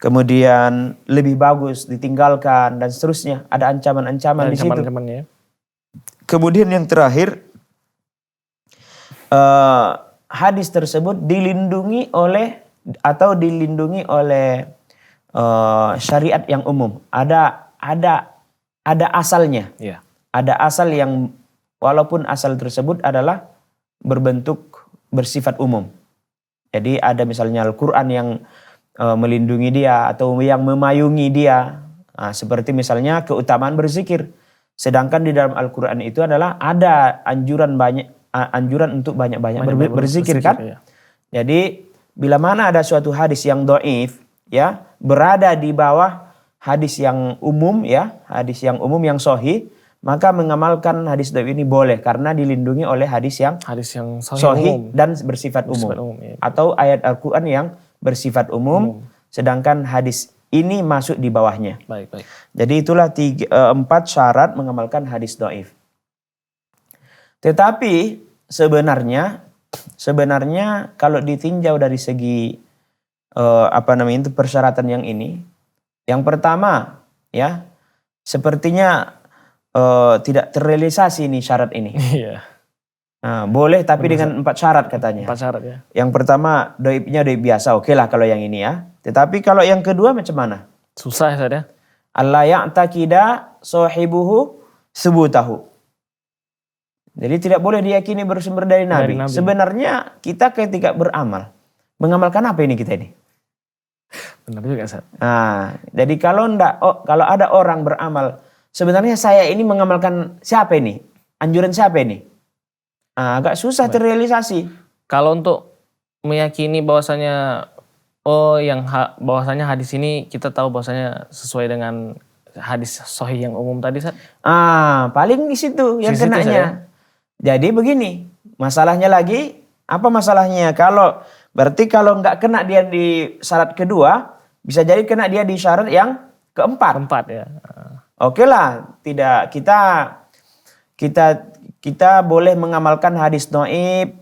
Kemudian lebih bagus ditinggalkan dan seterusnya. Ada ancaman-ancaman di situ. Ancaman-ancamannya. Kemudian yang terakhir, hadis tersebut dilindungi oleh syariat yang umum. Ada asalnya. Iya. Ada asal yang walaupun asal tersebut adalah bersifat umum. Jadi ada misalnya Al-Quran yang melindungi dia atau yang memayungi dia. Seperti misalnya keutamaan berzikir. Sedangkan di dalam Al-Quran itu adalah ada anjuran untuk banyak-banyak berzikir kan. Ya. Jadi bila mana ada suatu hadis yang dhaif ya, berada di bawah hadis yang umum ya, hadis yang umum yang sahih, maka mengamalkan hadis dhaif ini boleh karena dilindungi oleh hadis yang sahih dan bersifat umum. Ya. Atau ayat Al-Quran yang bersifat umum, sedangkan hadis ini masuk di bawahnya. Baik. Jadi itulah 4 syarat mengamalkan hadis dhaif. Tetapi sebenarnya kalau ditinjau dari segi persyaratan yang ini, yang pertama ya sepertinya tidak terrealisasi nih syarat ini. Iya. Boleh tapi dengan 4 syarat katanya. 4 syarat ya. Yang pertama dhaifnya dhaif biasa, oke lah kalau yang ini ya. Tetapi kalau yang kedua macam mana? Susah ya Ustaz ya. Allah ya'taqida sahibuhu subutahu. Jadi tidak boleh diyakini bersumber dari Nabi. Sebenarnya kita ketika beramal, mengamalkan apa ini kita ini? Benar juga Ustaz. Jadi kalau ada orang beramal, sebenarnya saya ini mengamalkan siapa ini? Anjuran siapa ini? Agak susah terrealisasi. Kalau untuk meyakini bahwasanya bahwasanya hadis ini kita tahu bahwasanya sesuai dengan hadis sahih yang umum tadi, Ustaz? Paling di situ yang Di situ kenanya. saya. Jadi begini, masalahnya lagi, apa masalahnya? Berarti kalau nggak kena dia di syarat kedua, bisa jadi kena dia di syarat yang keempat. Keempat ya. Oke lah, tidak kita boleh mengamalkan hadis dhaif,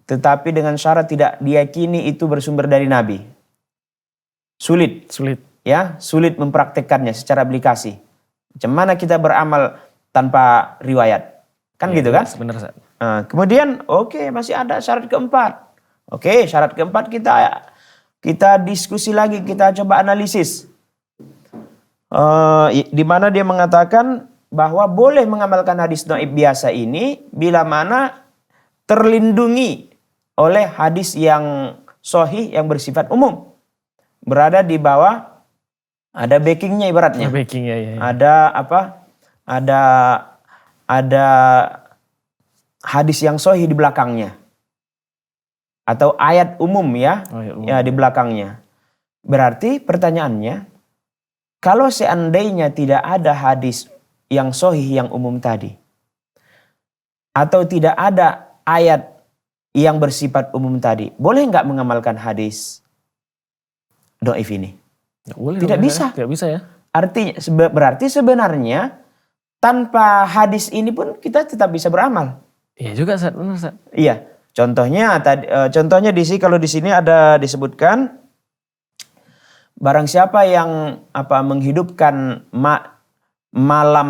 tetapi dengan syarat tidak diyakini itu bersumber dari Nabi. Sulit mempraktekkannya secara aplikasi. Macam mana kita beramal tanpa riwayat? Kan Ya, gitu kan? Benar, Ustaz. Kemudian masih ada syarat keempat. Syarat keempat kita diskusi lagi, kita coba analisis. Di mana dia mengatakan bahwa boleh mengamalkan hadis dhaif biasa ini bila mana terlindungi oleh hadis yang sahih yang bersifat umum. Berada di bawah, ada backingnya ibaratnya. Backing ya. Ada hadis yang sahih di belakangnya. Atau ayat umum ya, di belakangnya. Berarti pertanyaannya, kalau seandainya tidak ada hadis yang sahih yang umum tadi, atau tidak ada ayat yang bersifat umum tadi, boleh nggak mengamalkan hadis dhaif ini? Tidak bisa. Tidak bisa ya. Artinya berarti sebenarnya tanpa hadis ini pun kita tetap bisa beramal. Iya juga, Ustaz. Benar, Ustaz. Iya. Contohnya kalau di sini ada disebutkan barang siapa yang menghidupkan malam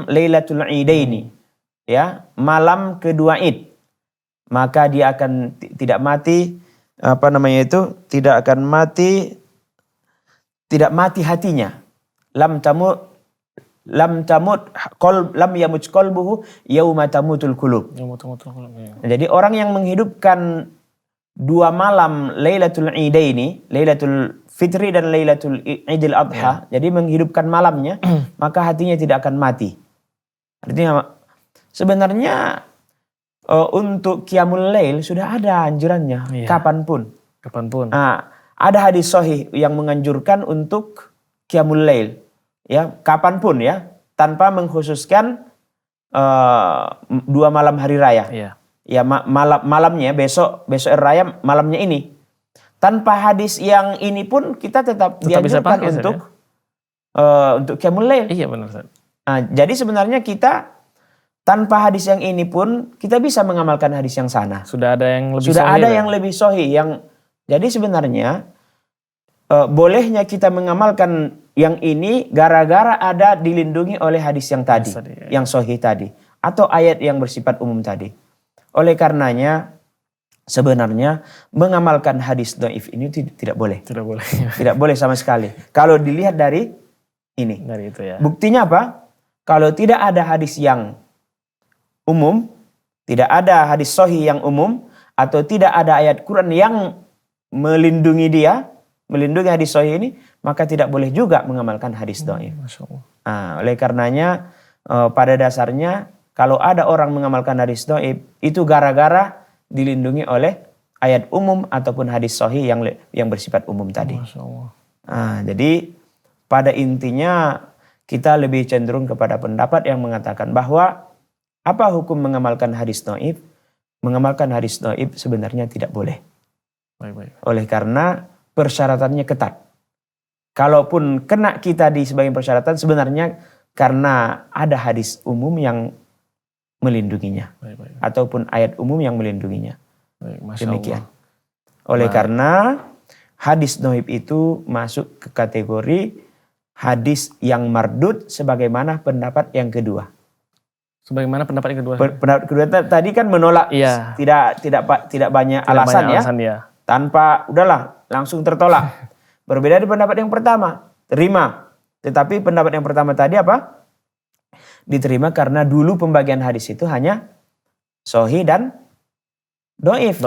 Lailatul Idaini, ya, malam kedua Id, maka dia akan tidak mati tidak mati hatinya. Lam yamut qalbuhu yauma tamutul qulub. Jadi orang yang menghidupkan dua malam Lailatul Idaini, Lailatul Fitri dan Lailatul Idul Adha, jadi menghidupkan malamnya, maka hatinya tidak akan mati. Artinya sebenarnya untuk Qiyamul Lail sudah ada anjurannya, kapanpun. Ada hadis sahih yang menganjurkan untuk Qiyamul Lail, ya, kapanpun ya, tanpa mengkhususkan 2 malam hari raya. Ya, malamnya besok raya, malamnya ini. Tanpa hadis yang ini pun kita tetap dianjurkan untuk Qiyamul Lail. Iya, benar, Ustaz. Jadi sebenarnya kita tanpa hadis yang ini pun kita bisa mengamalkan hadis yang sana. Sudah ada yang lebih sahih. Jadi sebenarnya bolehnya kita mengamalkan yang ini gara-gara ada dilindungi oleh hadis yang tadi, yang sahih tadi, atau ayat yang bersifat umum tadi. Oleh karenanya sebenarnya mengamalkan hadis dhaif ini tidak boleh. Tidak boleh sama sekali. Kalau dilihat dari ini. Dari itu ya. Buktinya apa? Kalau tidak ada hadis yang umum, tidak ada hadis sahih yang umum, atau tidak ada ayat Quran yang melindungi hadis sahih ini, maka tidak boleh juga mengamalkan hadis dhaif. Oleh karenanya pada dasarnya kalau ada orang mengamalkan hadis dhaif itu gara-gara dilindungi oleh ayat umum ataupun hadis sahih yang bersifat umum tadi. Jadi pada intinya kita lebih cenderung kepada pendapat yang mengatakan bahwa apa hukum mengamalkan hadis dhaif? Mengamalkan hadis dhaif sebenarnya tidak boleh. Oleh karena persyaratannya ketat. Kalaupun kena kita di sebagian persyaratan sebenarnya karena ada hadis umum yang melindunginya. Ataupun ayat umum yang melindunginya. Demikian. Oleh karena hadis dhaif itu masuk ke kategori hadis yang mardud sebagaimana pendapat yang kedua. Sebagaimana pendapat yang kedua? Pendapat kedua tadi kan menolak, tidak banyak alasan ya. Tanpa, udahlah, langsung tertolak. Berbeda di pendapat yang pertama, terima. Tetapi pendapat yang pertama tadi apa? Diterima karena dulu pembagian hadis itu hanya sahih dan dhaif.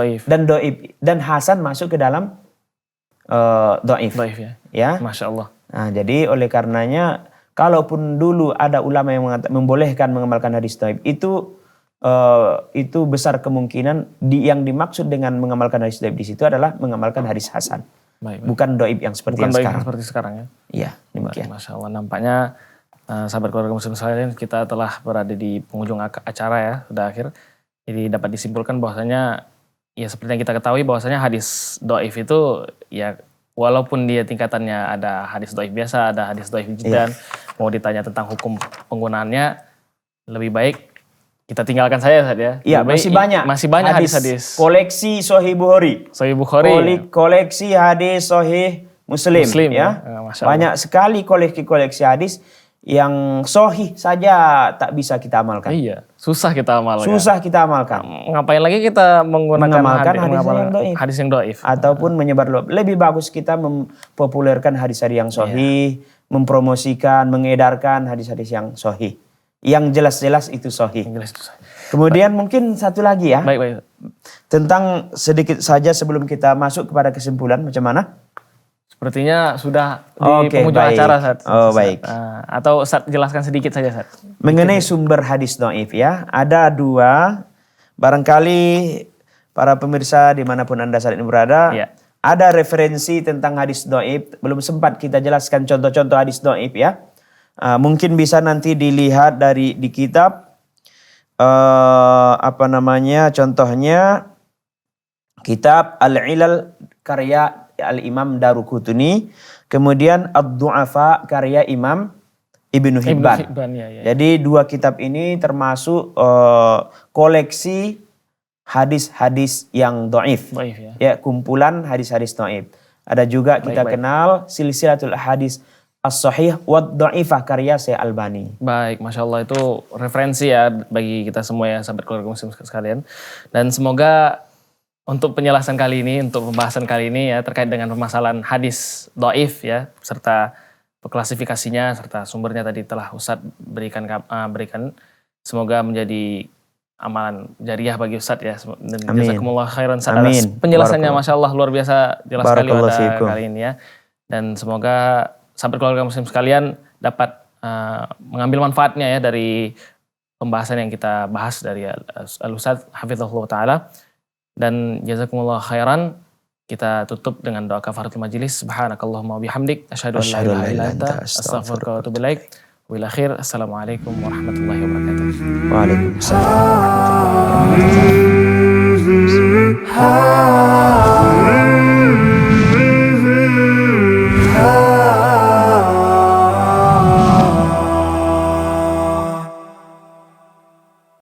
Dan hasan masuk ke dalam dhaif. Ya. Masya Allah. Nah, jadi oleh karenanya kalaupun dulu ada ulama yang membolehkan mengamalkan hadis dhaif, itu besar kemungkinan yang dimaksud dengan mengamalkan hadis dhaif di situ adalah mengamalkan hadis hasan. Baik. Bukan doib yang seperti Bukan yang doib sekarang. seperti sekarang ya. Iya, demikian. Masya Allah, nampaknya sahabat keluarga muslim sekalian, kita telah berada di penghujung acara ya, sudah akhir. Jadi dapat disimpulkan bahwasanya ya seperti yang kita ketahui bahwasanya hadis doif itu ya walaupun dia tingkatannya ada hadis doif biasa, ada hadis doif jiddan, mau ditanya tentang hukum penggunaannya, lebih baik kita tinggalkan saja ya. Iya, masih banyak hadis-hadis. Koleksi Sahih Bukhari. Sahih Bukhari. Koleksi hadis Sahih Muslim ya. Banyak sekali koleksi hadis yang sahih saja tak bisa kita amalkan. Iya, susah kita amalkan. Ngapain lagi kita menggunakan hadis yang doif. Ataupun menyebar lebih bagus kita mempopulerkan hadis-hadis yang sahih, mempromosikan, mengedarkan hadis-hadis yang sahih. Yang jelas-jelas itu sahih. Kemudian mungkin satu lagi ya. Baik. Tentang sedikit saja sebelum kita masuk kepada kesimpulan, macam mana? Sepertinya sudah di penghujung acara, Ustaz. Baik. Atau Ustaz jelaskan sedikit saja, Ustaz. Mengenai sumber hadis dhaif ya, ada dua. Barangkali para pemirsa dimanapun Anda saat ini berada, ada referensi tentang hadis dhaif. Belum sempat kita jelaskan contoh-contoh hadis dhaif ya. Mungkin bisa nanti dilihat di kitab contohnya kitab Al-Ilal karya Al-Imam Daruqutni, kemudian Ad-Du'afa karya Imam Ibnu Hibban. Jadi dua kitab ini termasuk koleksi hadis-hadis yang dhaif. Ya, kumpulan hadis-hadis dhaif. Ada juga kita kenal silsilatul hadis As-Sahih wa Dha'ifah karya Syekh Albani. Baik, Masya Allah, itu referensi ya bagi kita semua ya sahabat keluarga muslim sekalian. Dan semoga untuk penjelasan kali ini, untuk pembahasan kali ini ya terkait dengan permasalahan hadis dhaif ya, serta klasifikasinya serta sumbernya tadi telah Ustadz berikan. Semoga menjadi amalan jariah bagi Ustadz ya. Dan jazakumullah khairan atas penjelasannya, Masya Allah, luar biasa jelas sekali pada kali ini ya. Dan semoga sahabat keluarga muslim sekalian dapat mengambil manfaatnya ya dari pembahasan yang kita bahas dari Al-Ustadz Hafizahullah Ta'ala. Dan jazakumullah khairan, kita tutup dengan doa kafaratul majelis. Subhanakallahumma bihamdik, asyhadu an la ilaha illa anta, astaghfiruka wa atubu ilaik. Wa ila akhir, assalamualaikum warahmatullahi wabarakatuh. Waalaikumsalam warahmatullahi wabarakatuh.